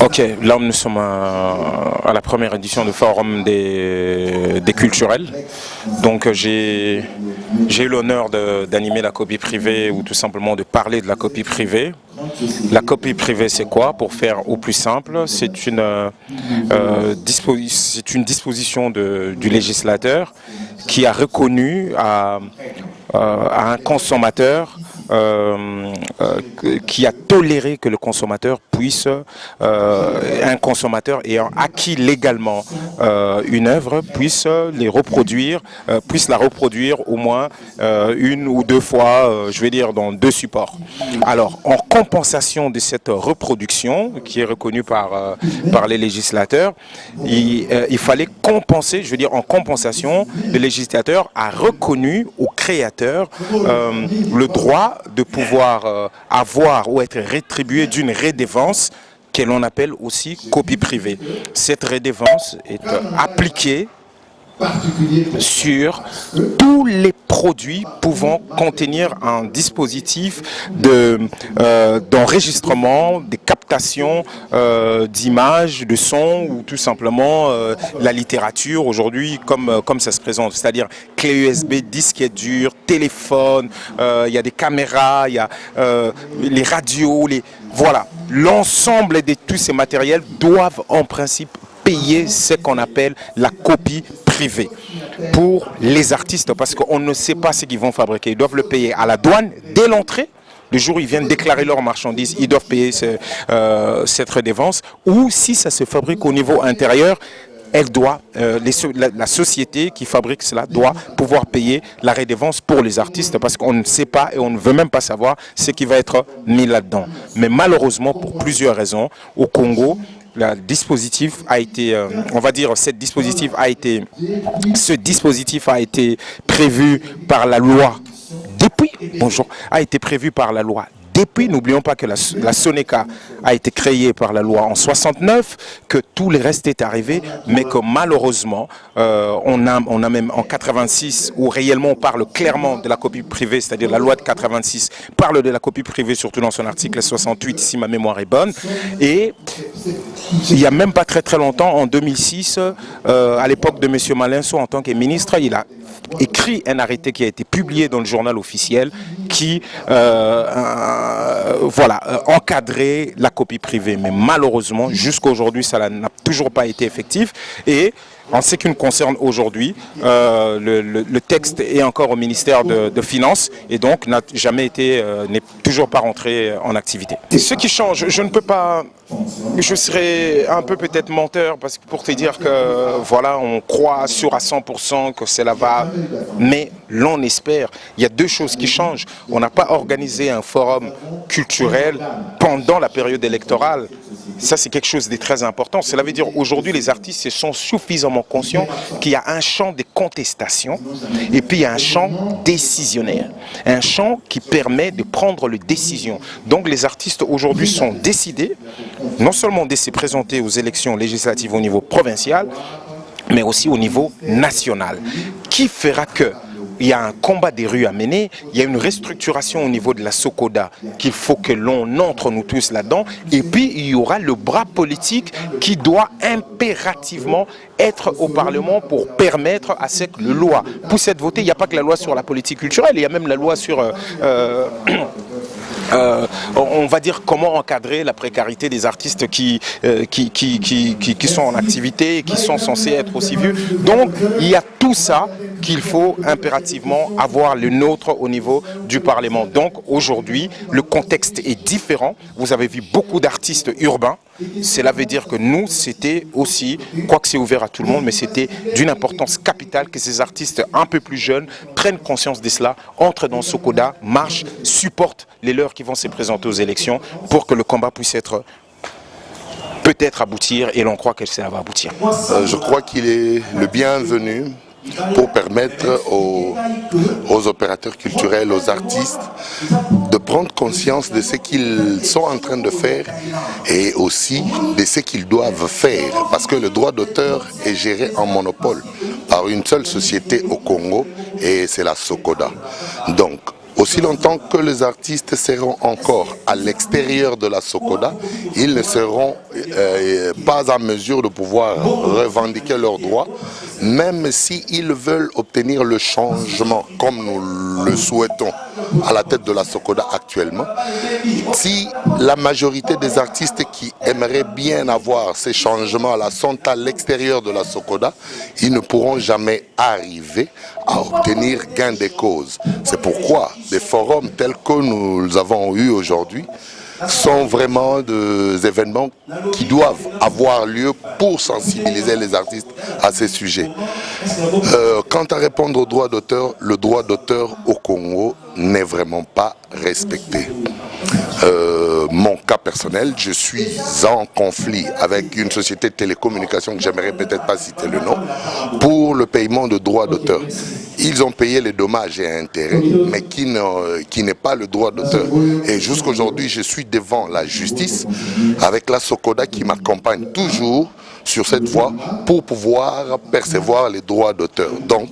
Ok, là nous sommes à la première édition du Forum des culturels. Donc j'ai eu l'honneur d'animer la copie privée ou tout simplement de parler de la copie privée. La copie privée, c'est quoi? Pour faire au plus simple, c'est une disposition du législateur qui a reconnu à un consommateur qui a toléré que le consommateur puisse, un consommateur ayant acquis légalement une œuvre, puisse la reproduire au moins une ou deux fois, je vais dire dans deux supports. Alors, en compensation de cette reproduction qui est reconnue par les législateurs, il fallait compenser, je veux dire en compensation, le législateur a reconnu aux créateurs le droit de pouvoir avoir ou être rétribué d'une redevance que l'on appelle aussi copie privée. Cette redevance est appliquée sur tous les produits pouvant contenir un dispositif d'enregistrement, de captation d'images, de sons ou tout simplement la littérature aujourd'hui comme ça se présente, c'est-à-dire clé USB, disquette dur, téléphone, il y a des caméras, il y a les radios, voilà. L'ensemble de tous ces matériels doivent en principe payer ce qu'on appelle la copie privée pour les artistes parce qu'on ne sait pas ce qu'ils vont fabriquer. Ils doivent le payer à la douane dès l'entrée. Le jour où ils viennent déclarer leurs marchandises, ils doivent payer cette redevance. Ou si ça se fabrique au niveau intérieur, la société qui fabrique cela doit pouvoir payer la redevance pour les artistes parce qu'on ne sait pas et on ne veut même pas savoir ce qui va être mis là-dedans. Mais malheureusement, pour plusieurs raisons, au Congo, ce dispositif a été prévu par la loi depuis, n'oublions pas que la Soneca a été créée par la loi en 69, que tout le reste est arrivé, mais que malheureusement, on a même en 86, où réellement on parle clairement de la copie privée, c'est-à-dire la loi de 86 parle de la copie privée, surtout dans son article 68, si ma mémoire est bonne. Et il n'y a même pas très longtemps, en 2006, à l'époque de M. Malinso, en tant que ministre, il a écrit un arrêté qui a été publié dans le journal officiel qui encadrait la copie privée. Mais malheureusement, jusqu'à aujourd'hui, ça n'a toujours pas été effectif. Et en ce qui nous concerne aujourd'hui, le texte est encore au ministère de Finances et donc n'est toujours pas rentré en activité. Et ce qui change, je ne peux pas, je serais un peu peut-être menteur parce que pour te dire que voilà, on croit sûr à 100% que cela va, mais l'on espère. Il y a deux choses qui changent. On n'a pas organisé un forum culturel pendant la période électorale. Ça, c'est quelque chose de très important. Cela veut dire aujourd'hui, les artistes sont suffisamment conscients qu'il y a un champ de contestation et puis il y a un champ décisionnaire. Un champ qui permet de prendre les décisions. Donc les artistes aujourd'hui sont décidés, non seulement de se présenter aux élections législatives au niveau provincial, mais aussi au niveau national. Qui fera que il y a un combat des rues à mener, il y a une restructuration au niveau de la SOCODA qu'il faut que l'on entre nous tous là-dedans, et puis il y aura le bras politique qui doit impérativement être au Parlement pour permettre à cette loi puisse être votée. Il n'y a pas que la loi sur la politique culturelle, il y a même la loi sur on va dire comment encadrer la précarité des artistes qui sont en activité et qui sont censés être aussi vieux. Donc il y a tout ça qu'il faut impérativement avoir le nôtre au niveau du Parlement. Donc aujourd'hui, le contexte est différent. Vous avez vu beaucoup d'artistes urbains. Cela veut dire que nous, c'était aussi, quoique c'est ouvert à tout le monde, mais c'était d'une importance capitale que ces artistes un peu plus jeunes prennent conscience de cela, entrent dans SOCODA, marchent, supportent les leurs qui vont se présenter aux élections pour que le combat puisse être peut-être aboutir, et l'on croit que ça va aboutir. Je crois qu'il est le bienvenu pour permettre aux opérateurs culturels, aux artistes, de prendre conscience de ce qu'ils sont en train de faire et aussi de ce qu'ils doivent faire. Parce que le droit d'auteur est géré en monopole par une seule société au Congo et c'est la SOCODA. Donc, Aussi longtemps que les artistes seront encore à l'extérieur de la SOCODA, ils ne seront pas en mesure de pouvoir revendiquer leurs droits, même s'ils veulent obtenir le changement comme nous le souhaitons à la tête de la SOCODA actuellement. Si la majorité des artistes qui aimeraient bien avoir ces changements-là sont à l'extérieur de la SOCODA, ils ne pourront jamais arriver à obtenir gain de cause. C'est pourquoi des forums tels que nous avons eu aujourd'hui sont vraiment des événements qui doivent avoir lieu pour sensibiliser les artistes à ces sujets. Quant à répondre au droit d'auteur, le droit d'auteur au Congo n'est vraiment pas respecté. Mon cas personnel, je suis en conflit avec une société de télécommunications que j'aimerais peut-être pas citer le nom, pour le paiement de droits d'auteur. Ils ont payé les dommages et intérêts, mais qui n'est pas le droit d'auteur. Et jusqu'aujourd'hui, je suis devant la justice avec la SOCODA qui m'accompagne toujours sur cette voie pour pouvoir percevoir les droits d'auteur. Donc,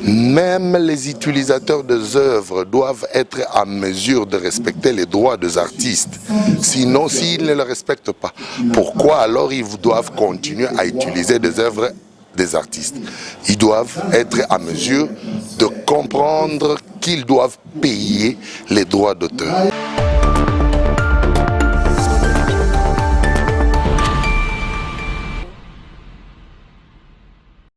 même les utilisateurs des œuvres doivent être en mesure de respecter les droits des artistes. Sinon, s'ils ne les respectent pas, pourquoi alors ils doivent continuer à utiliser des œuvres des artistes? Ils doivent être en mesure de comprendre qu'ils doivent payer les droits d'auteur.